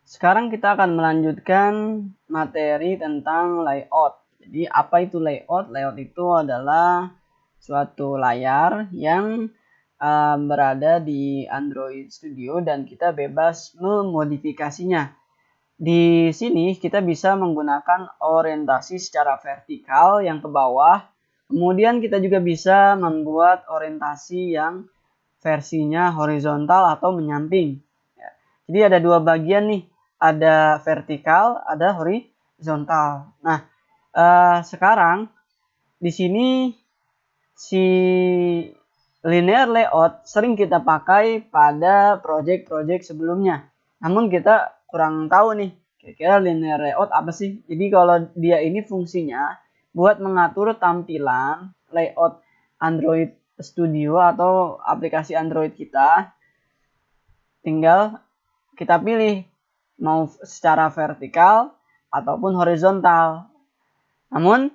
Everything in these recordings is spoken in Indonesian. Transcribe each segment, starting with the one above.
Sekarang kita akan melanjutkan materi tentang layout. Jadi apa itu layout? Layout itu adalah suatu layar yang berada di Android Studio dan kita bebas memodifikasinya. Di sini kita bisa menggunakan orientasi secara vertikal yang ke bawah. Kemudian kita juga bisa membuat orientasi yang versinya horizontal atau menyamping. Jadi ada dua bagian nih, ada vertikal, ada horizontal. Nah, sekarang di sini si linear layout sering kita pakai pada project-project sebelumnya. Namun kita kurang tahu nih, kira-kira linear layout apa sih? Jadi kalau dia ini fungsinya buat mengatur tampilan layout Android Studio atau aplikasi Android kita, tinggal kita pilih mau secara vertikal ataupun horizontal. Namun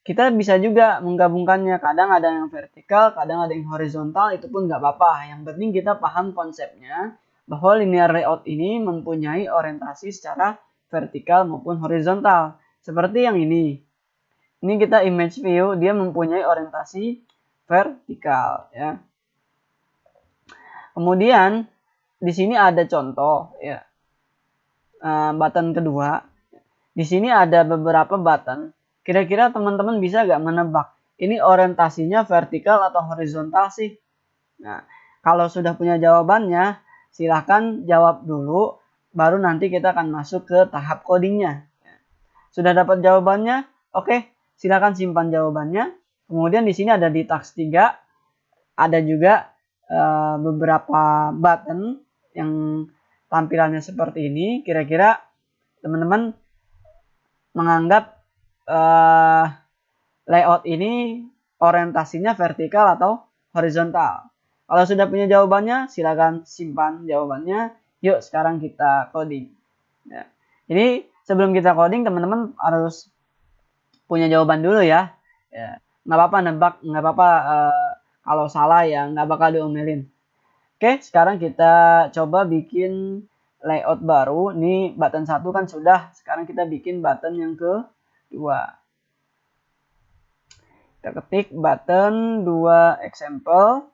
kita bisa juga menggabungkannya, kadang ada yang vertikal, kadang ada yang horizontal, itu pun nggak apa-apa. Yang penting kita paham konsepnya bahwa linear layout ini mempunyai orientasi secara vertikal maupun horizontal. Seperti yang ini. Ini kita image view, dia mempunyai orientasi vertikal ya. Kemudian di sini ada contoh ya. Button kedua. Di sini ada beberapa button. Kira-kira teman-teman bisa gak menebak ini orientasinya vertikal atau horizontal sih? Nah, kalau sudah punya jawabannya, silahkan jawab dulu, baru nanti kita akan masuk ke tahap codingnya. Sudah dapat jawabannya? Oke, silahkan simpan jawabannya. Kemudian di sini ada di task 3, ada juga beberapa button yang tampilannya seperti ini. Kira-kira teman-teman menganggap layout ini orientasinya vertikal atau horizontal? Kalau sudah punya jawabannya, silakan simpan jawabannya. Yuk sekarang kita coding. Ya. Jadi sebelum kita coding, teman-teman harus punya jawaban dulu ya. Nggak apa-apa nebak, nggak apa-apa kalau salah ya nggak bakal diomelin. Oke, sekarang kita coba bikin layout baru. Ini button 1 kan sudah. Sekarang kita bikin button yang kedua. Kita ketik button 2 example.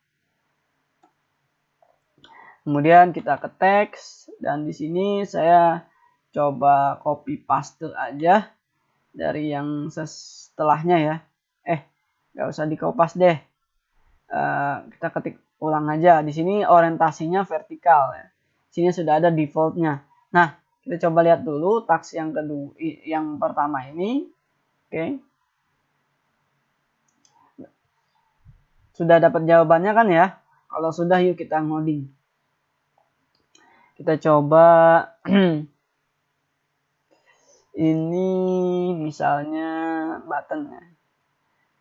Kemudian kita ke teks dan di sini saya coba copy paste aja dari yang setelahnya ya. Nggak usah di copy paste deh. Kita ketik ulang aja. Di sini orientasinya vertikal ya. Sini sudah ada defaultnya. Nah, kita coba lihat dulu taks yang kedua, yang pertama ini. Oke. Sudah dapat jawabannya kan ya? Kalau sudah, yuk kita ngoding. Kita coba ini misalnya button ya.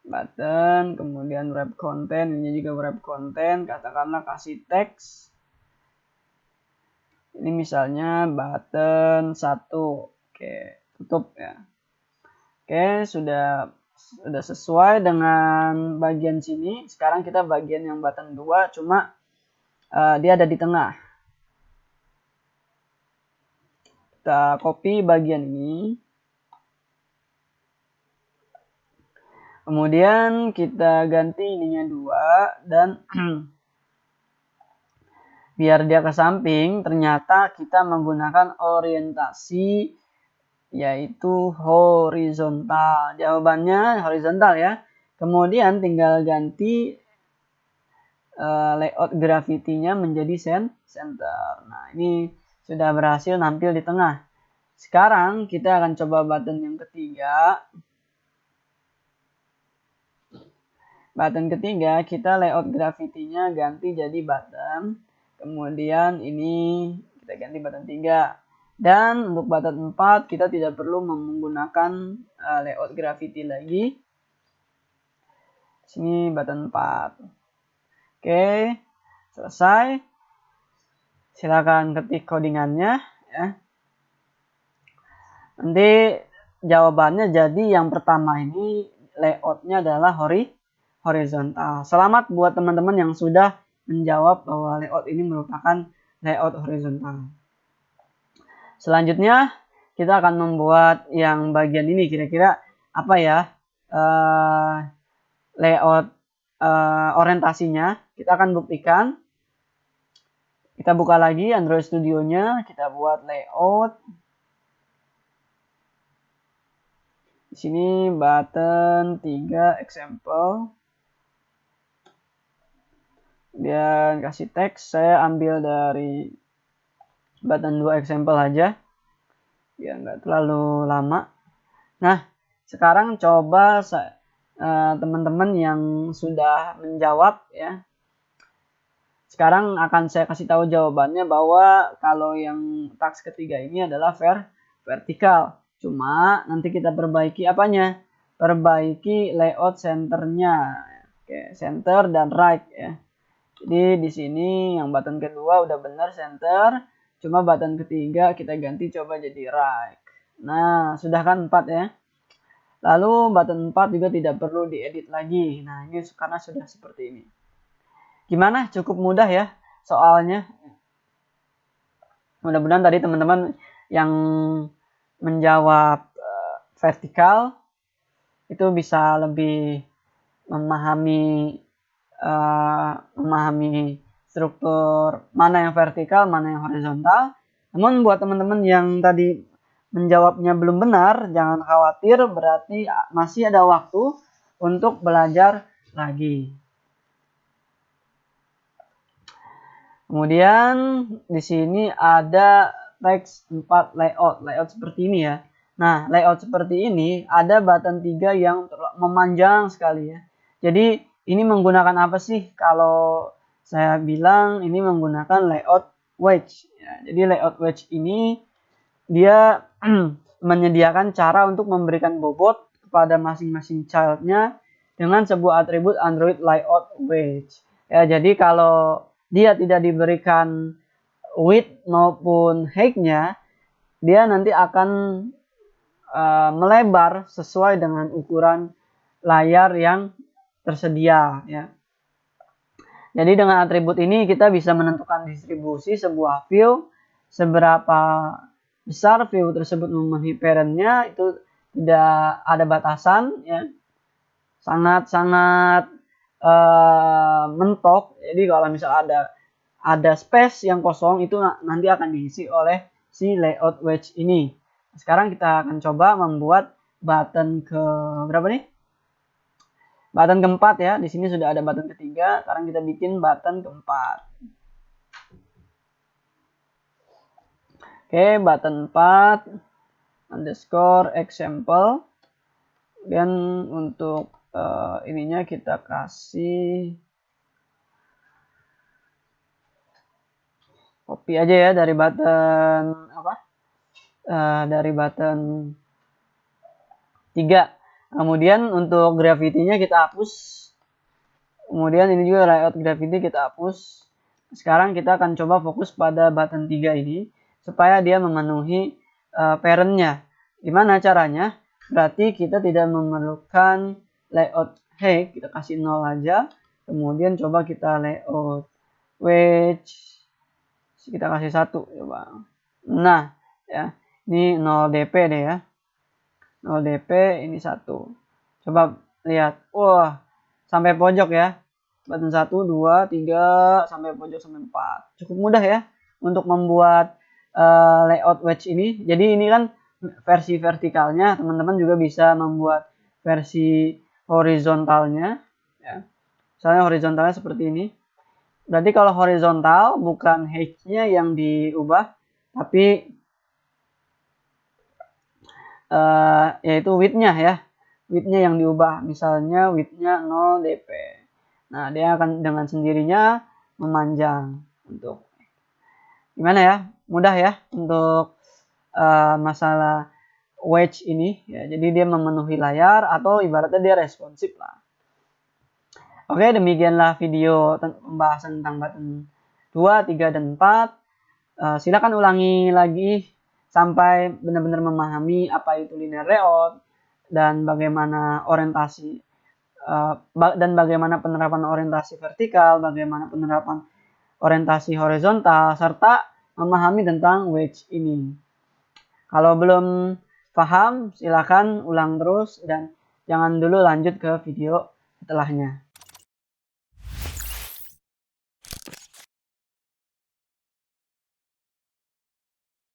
Button, kemudian wrap content, ini juga wrap content, katakanlah kasih teks. Ini misalnya button 1. Oke, tutup ya. Oke, sudah sesuai dengan bagian sini. Sekarang kita bagian yang button 2, cuma dia ada di tengah. Kita copy bagian ini. Kemudian kita ganti ininya 2 dan biar dia ke samping, ternyata kita menggunakan orientasi yaitu horizontal. Jawabannya horizontal ya. Kemudian tinggal ganti layout gravity-nya menjadi center. Nah, ini sudah berhasil nampil di tengah. Sekarang kita akan coba button yang ketiga. Button ketiga, kita layout gravity-nya ganti jadi button. Kemudian ini kita ganti button 3. Dan untuk button 4 kita tidak perlu menggunakan layout gravity lagi. Sini button 4. Oke, selesai. Silakan ketik codingannya ya. Nanti jawabannya jadi yang pertama ini layoutnya adalah horizontal. Selamat buat teman-teman yang sudah menjawab bahwa layout ini merupakan layout horizontal. Selanjutnya kita akan membuat yang bagian ini, kira-kira apa ya layout orientasinya. Kita akan buktikan. Kita buka lagi Android Studio-nya, kita buat layout. Di sini button 3 example. Dan kasih teks, saya ambil dari button 2 example aja. Ya nggak terlalu lama. Nah, sekarang coba teman-teman yang sudah menjawab ya. Sekarang akan saya kasih tahu jawabannya bahwa kalau yang task ketiga ini adalah vertikal. Cuma nanti kita perbaiki apanya? Perbaiki layout centernya. Oke, center dan right ya. Jadi di sini yang button kedua udah benar center. Cuma button ketiga kita ganti coba jadi right. Nah, sudah kan 4 ya. Lalu button 4 juga tidak perlu diedit lagi. Nah, ini karena sudah seperti ini. Gimana? Cukup mudah ya soalnya. Mudah-mudahan tadi teman-teman yang menjawab vertikal itu bisa lebih memahami struktur mana yang vertikal, mana yang horizontal. Namun buat teman-teman yang tadi menjawabnya belum benar, jangan khawatir, berarti masih ada waktu untuk belajar lagi. Kemudian di sini ada teks 4 layout seperti ini ya. Nah, layout seperti ini ada button 3 yang memanjang sekali ya. Jadi ini menggunakan apa sih? Kalau saya bilang ini menggunakan layout wedge ya. Jadi layout wedge ini dia menyediakan cara untuk memberikan bobot kepada masing-masing childnya dengan sebuah atribut Android layout wedge. Ya, jadi kalau dia tidak diberikan width maupun height-nya, dia nanti akan melebar sesuai dengan ukuran layar yang tersedia ya. Jadi dengan atribut ini kita bisa menentukan distribusi sebuah view, seberapa besar view tersebut memenuhi parent-nya, itu tidak ada batasan ya. Sangat-sangat mentok. Jadi kalau misalnya ada space yang kosong itu nanti akan diisi oleh si layout wedge ini. Sekarang kita akan coba membuat button ke berapa nih? Button keempat ya. Di sini sudah ada button ketiga. Sekarang kita bikin button keempat. Oke, button 4 underscore example. Dan untuk ininya kita kasih copy aja ya dari button apa? Dari button 3. Kemudian untuk gravity-nya kita hapus. Kemudian ini juga layout gravity kita hapus. Sekarang kita akan coba fokus pada button 3 ini supaya dia memenuhi parent-nya. Gimana caranya? Berarti kita tidak memerlukan layout height, kita kasih 0 aja. Kemudian coba kita layout wedge, kita kasih 1 coba. Nah, ya. Ini 0 dp deh ya. 0 dp ini 1. Coba lihat. Wah, sampai pojok ya. Button 1, 2, 3 sampai pojok sampai 4. Cukup mudah ya untuk membuat layout wedge ini. Jadi ini kan versi vertikalnya, teman-teman juga bisa membuat versi horizontalnya ya. Misalnya horizontalnya seperti ini. Berarti kalau horizontal bukan height-nya yang diubah, tapi yaitu width-nya ya. Width-nya yang diubah. Misalnya width-nya 0 dp. Nah, dia akan dengan sendirinya memanjang. Untuk gimana ya? Mudah ya untuk masalah wedge ini ya. Jadi dia memenuhi layar atau ibaratnya dia responsif lah. Oke, demikianlah video pembahasan tentang button 2, 3 dan 4. Silakan ulangi lagi sampai benar-benar memahami apa itu linear layout dan bagaimana orientasi dan bagaimana penerapan orientasi vertikal, bagaimana penerapan orientasi horizontal, serta memahami tentang wedge ini. Kalau belum paham, silakan ulang terus dan jangan dulu lanjut ke video setelahnya.